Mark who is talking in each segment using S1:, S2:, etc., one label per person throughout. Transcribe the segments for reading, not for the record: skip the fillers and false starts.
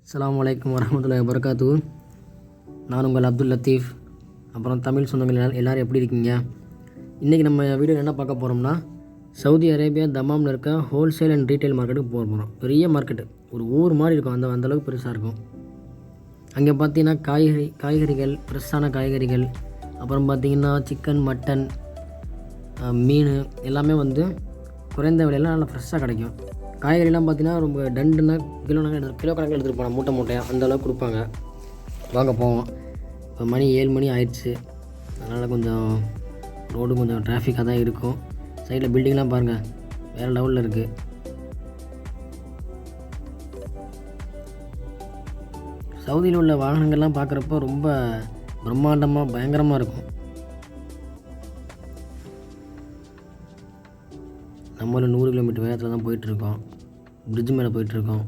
S1: அஸ்ஸலாமு அலைக்கும் வரஹ்மத்துல்லாஹி வபரகாத்துஹு. நான் உங்கள் அப்துல் லத்தீஃப். அப்புறம் தமிழ் சொந்தங்கள் எல்லோரும் எப்படி இருக்கீங்க? இன்றைக்கி நம்ம வீடியோவில் என்ன பார்க்க போகிறோம்னா, சவுதி அரேபியா தமாமில் இருக்க ஹோல்சேல் அண்ட் ரீட்டைல் மார்க்கெட்டுக்கு போக போகிறோம். பெரிய மார்க்கெட்டு, ஒரு ஊர் மாதிரி இருக்கும். அந்தளவுக்கு பெருசாக இருக்கும். அங்கே பார்த்தீங்கன்னா காய்கறிகள், ஃப்ரெஷ்ஷான காய்கறிகள், அப்புறம் பார்த்திங்கன்னா சிக்கன், மட்டன், மீன் எல்லாமே வந்து குறைந்த விலையில் நல்லா ஃப்ரெஷ்ஷாக கிடைக்கும். காய்கறிலாம் பார்த்தீங்கன்னா ரொம்ப டண்டுன்னா கிலோ கணக்கில் எடுத்துகிட்டு போனால் மூட்டையாக அந்தளவுக்கு கொடுப்பாங்க. வாங்க போவோம். இப்போ மணி 7 மணி ஆயிடுச்சு. அதனால் கொஞ்சம் ரோடு கொஞ்சம் டிராஃபிக்காக தான் இருக்கும். சைடில் பில்டிங்லாம் பாருங்கள், வேறு லெவலில் இருக்குது. சவுதியில் உள்ள வாகனங்கள்லாம் பார்க்குறப்போ ரொம்ப பிரம்மாண்டமாக பயங்கரமாக இருக்கும். நம்மளும் 100 கிலோமீட்டர் வேகத்தில் தான் போயிட்டுருக்கோம். பிரிட்ஜ் மேலே போயிட்டுருக்கோம்.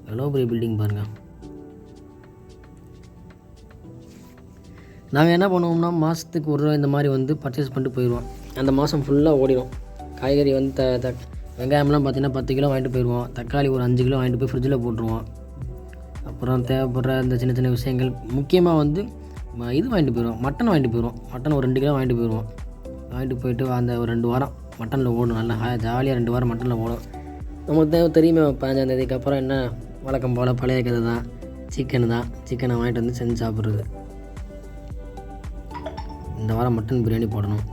S1: எவ்வளோ பெரிய பில்டிங் பாருங்கள். நாங்கள் என்ன பண்ணுவோம்னா, மாதத்துக்கு ஒரு ரூபா இந்த மாதிரி வந்து பர்ச்சேஸ் பண்ணிட்டு போயிடுவோம். அந்த மாதம் ஃபுல்லாக ஓடிடும். காய்கறி வந்து வெங்காயம்லாம் பார்த்திங்கன்னா 10 கிலோ வாங்கிட்டு போயிடுவோம். தக்காளி ஒரு 5 கிலோ வாங்கிட்டு போய் ஃப்ரிட்ஜில் போட்டுருவோம். அப்புறம் தேவைப்படுற இந்த சின்ன சின்ன விஷயங்கள், முக்கியமாக வந்து இது வாங்கிட்டு போயிடுவோம். மட்டன் வாங்கிட்டு போயிடுவோம். மட்டன் ஒரு 2 கிலோ வாங்கிட்டு போயிடுவோம். வாங்கிட்டு போயிட்டு அந்த ஒரு 2 வாரம் மட்டனில் ஓடும். நல்லா ஜாலியாக 2 வாரம் மட்டனில் ஓடும். நமக்கு தெரியுமே 15ஆம் தேதிக்கு அப்புறம் என்ன, வழக்கம் போல் பழைய கதை தான், சிக்கனை வாங்கிட்டு வந்து செஞ்சு சாப்பிட்றது. இந்த வாரம் மட்டன் பிரியாணி போடணும்.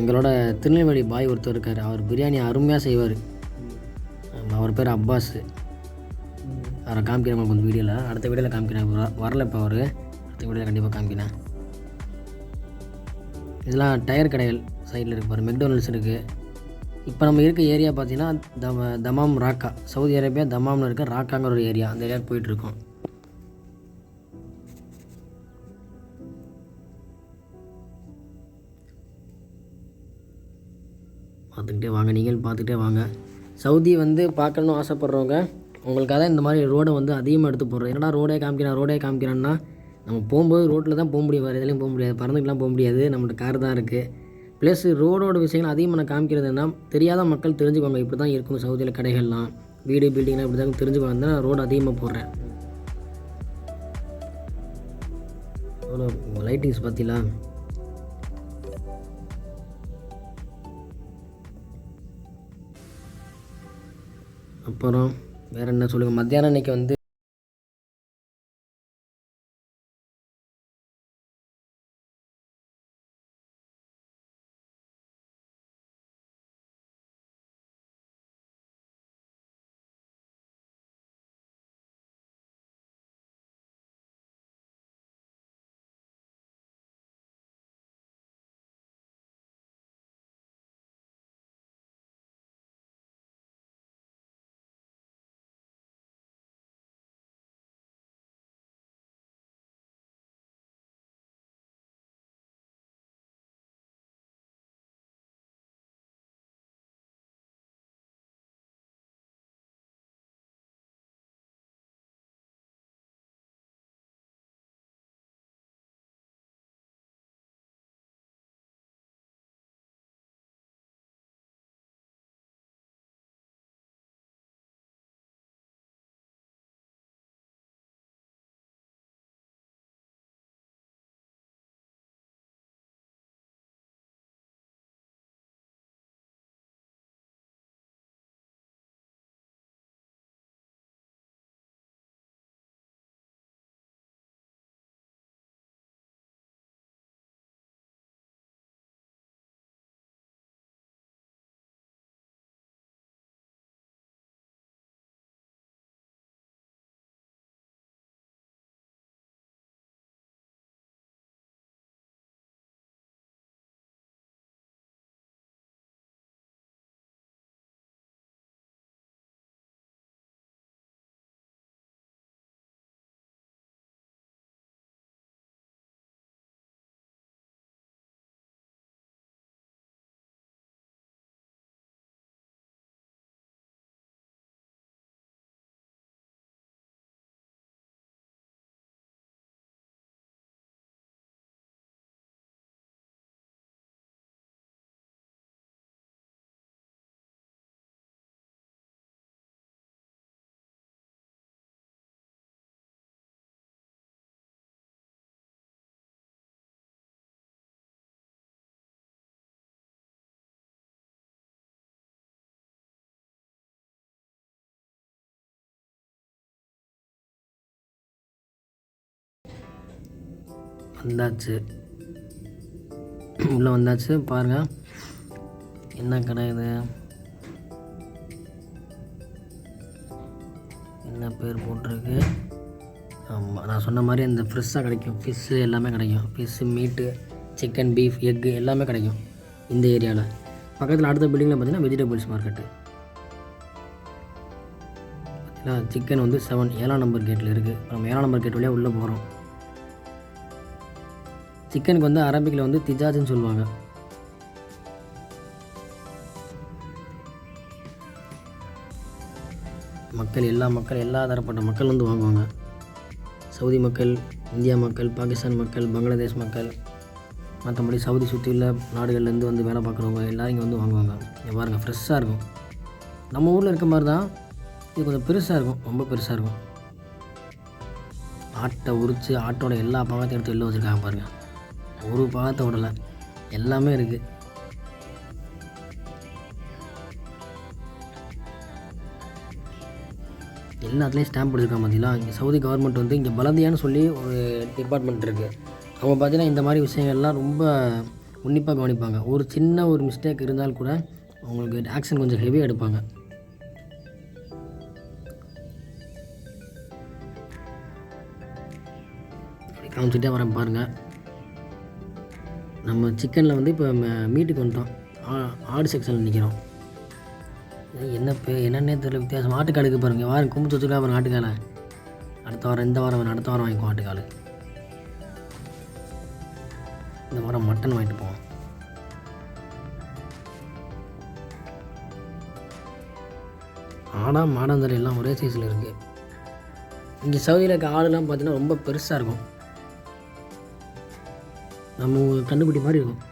S1: எங்களோட திருநெல்வேலி பாய் ஒருத்தர் இருக்கார். அவர் பிரியாணி அருமையாக செய்வார். அவர் பேர் அப்பாஸ். அவரை காமிக்கிறேன் கொஞ்சம் வீடியோவில், அடுத்த வீடியோவில் காமிக்கிறேன். வரல இப்போ அவர், அடுத்த வீடியோவில் கண்டிப்பாக காமிக்கிறேன். இதெல்லாம் டயர் கடைகள் சைடில் இருக்கு பாரு, மெக்டொனால்ட்ஸ் இருக்குது. இப்போ நம்ம இருக்க ஏரியா பார்த்தீங்கன்னா தமாம் ராக்கா, சவுதி அரேபியா தமாமில் இருக்க ராக்காங்கிற ஒரு ஏரியா. அந்த ஏரியாவுக்கு போயிட்டுருக்கோம். பார்த்துக்கிட்டே வாங்க, நீங்கள் பார்த்துக்கிட்டே வாங்க. சவுதி வந்து பார்க்கணுன்னு ஆசைப்பட்றவங்க உங்களுக்காக தான் இந்த மாதிரி ரோடை வந்து அதிகமாக எடுத்து போடுறோம். என்னடா ரோடே காமிக்கிறான்னா, நம்ம போகும்போது ரோட்டில் தான் போக முடியும், வேறு எதுலேயும் போக முடியாது, பறந்துக்கலாம் போக முடியாது. நம்மள்ட்ட கார் தான் இருக்குது. ப்ளஸ் ரோடோட விஷயங்கள் அதிகமாக நான் காமிக்கிறதுனா, தெரியாத மக்கள் தெரிஞ்சுக்கோங்க. இப்படி தான் இருக்கணும் சவுதியில் கடைகள்லாம், வீடு பில்டிங்லாம் இப்படி தான் தெரிஞ்சுக்கோங்க. தான் ரோடு அதிகமாக போடுறேன். அவ்வளோ லைட்டிங்ஸ் பார்த்தீங்களா? அப்புறம் வேறு என்ன சொல்லுங்கள். மத்தியானம் இன்றைக்கி வந்து வந்தாச்சு, உள்ளே வந்தாச்சு. பாருங்கள் என்ன கடை இது, என்ன பேர் போட்டிருக்கு. ஆமாம், நான் சொன்ன மாதிரி அந்த ஃப்ரெஷ்ஷாக கிடைக்கும். ஃபிஷ்ஷு எல்லாமே கிடைக்கும். ஃபிஷ்ஷு, மீட்டு, சிக்கன், பீஃப், எக்கு எல்லாமே கிடைக்கும் இந்த ஏரியாவில். பக்கத்தில் அடுத்த பில்டிங்கில் பார்த்தீங்கன்னா வெஜிடபிள்ஸ் மார்க்கெட்டு. சிக்கன் வந்து 7 7ஆம் நம்பர் கேட்டில் இருக்குது. நம்ம 7ஆம் நம்பர் கேட் வழியாக உள்ளே போகிறோம். சிக்கனுக்கு வந்து அரபிக்கில் வந்து திஜாஜ்னு சொல்லுவாங்க. எல்லா தரப்பட்ட மக்கள் வந்து வாங்குவாங்க. சவுதி மக்கள், இந்தியா மக்கள், பாகிஸ்தான் மக்கள், பங்களாதேஷ் மக்கள், மற்றபடி சவுதி சுற்றி உள்ள நாடுகள்லேருந்து வந்து வேலை பார்க்குறவங்க எல்லோரும் இங்கே வந்து வாங்குவாங்க. இங்கே பாருங்கள், ஃப்ரெஷ்ஷாக இருக்கும். நம்ம ஊரில் இருக்க மாதிரி தான் இது, கொஞ்சம் பெருசாக இருக்கும், ரொம்ப பெருசாக இருக்கும். ஆட்டை உரித்து ஆட்டோட எல்லா பாகத்தையும் எடுத்து வெளில வச்சுருக்காங்க பாருங்கள். ஒரு பாகத்தை விடலை, எல்லாமே இருக்குது. எல்லாத்துலேயும் ஸ்டாம்ப் எடுத்துருக்காங்க. பார்த்தீங்களா, இங்கே சவுதி கவர்மெண்ட் வந்து இங்கே பலதியான்னு சொல்லி ஒரு டிபார்ட்மெண்ட் இருக்குது. அவங்க பார்த்தீங்கன்னா இந்த மாதிரி விஷயங்கள்லாம் ரொம்ப உன்னிப்பாக கவனிப்பாங்க. ஒரு சின்ன ஒரு மிஸ்டேக் இருந்தால் கூட அவங்களுக்கு ஆக்ஷன் கொஞ்சம் ஹெவியாக எடுப்பாங்க. காமிச்சிட்டே வரேன் பாருங்கள். நம்ம சிக்கனில் வந்து இப்போ மீட்டுக்கு வந்துட்டோம். ஆடு செக்ஷனில் நிற்கிறோம். என்னன்னே தெரியல, வித்தியாசம். ஆட்டுக்காலுக்கு பாருங்கள், வாரம் கும்பிட்டு வச்சுருக்கா பாருங்கள் ஆட்டுக்காலை. அடுத்த வாரம் வாங்கிக்குவோம் ஆட்டுக்கால். இந்த வாரம் மட்டன் வாங்கிட்டு போவோம். மாடாந்தரை எல்லாம் ஒரே சைஸில் இருக்குது. இங்கே சவுதியில் இருக்க ஆடுலாம் பார்த்தீங்கன்னா ரொம்ப பெருசாக இருக்கும். நம்ம கண்டுபிடி மாதிரி இருக்கும்.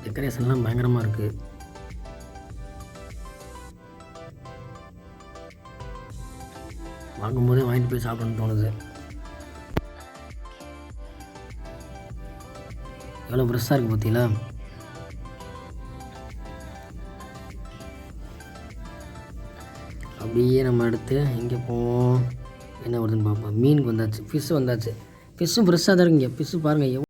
S1: டெக்கரேஷன்லாம் பயங்கரமாக இருக்குது. வாங்கும்போதே வாங்கிட்டு போய் சாப்பிடணும்னு தோணுது. எவ்வளோ ஃப்ரெஷ்ஷாக இருக்குது பார்த்தீங்களா. அப்படியே நம்ம எடுத்து எங்கே போவோம், என்ன வருதுன்னு பார்ப்போம். மீனுக்கு வந்தாச்சு, ஃபிஷ்ஷு வந்தாச்சு. ஃபிஷ்ஷும் ஃப்ரெஷ்ஷாக தான் இருக்குங்க. ஃபிஷ்ஷு பாருங்கள்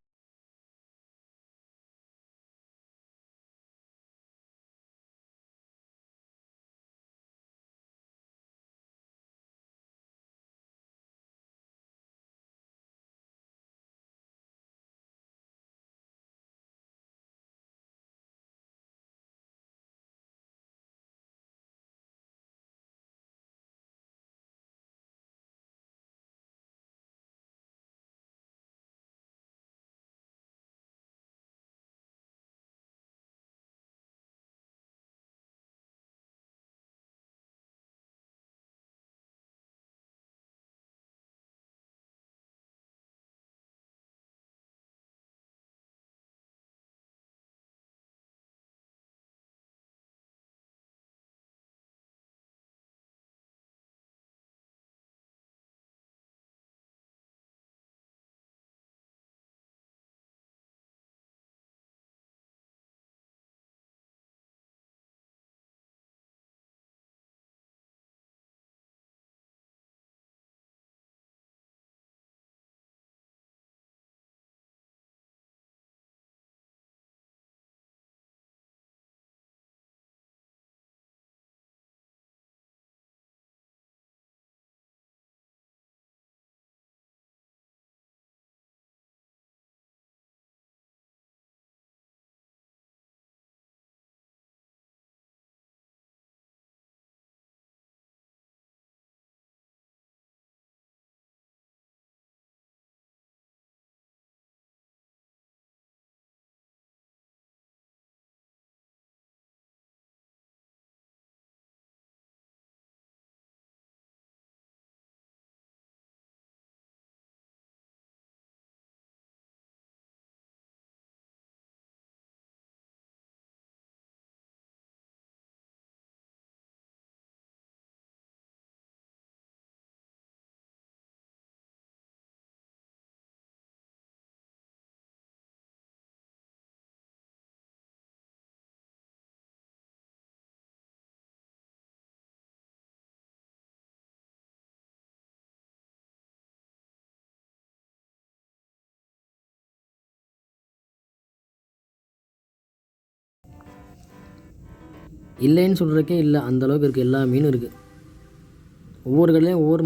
S1: இல்லைன்னு சொல்கிறதுக்கே இல்லை, அந்தளவுக்கு இருக்குது. எல்லா மீனும் இருக்குது. ஒவ்வொரு கடையிலையும் ஒவ்வொரு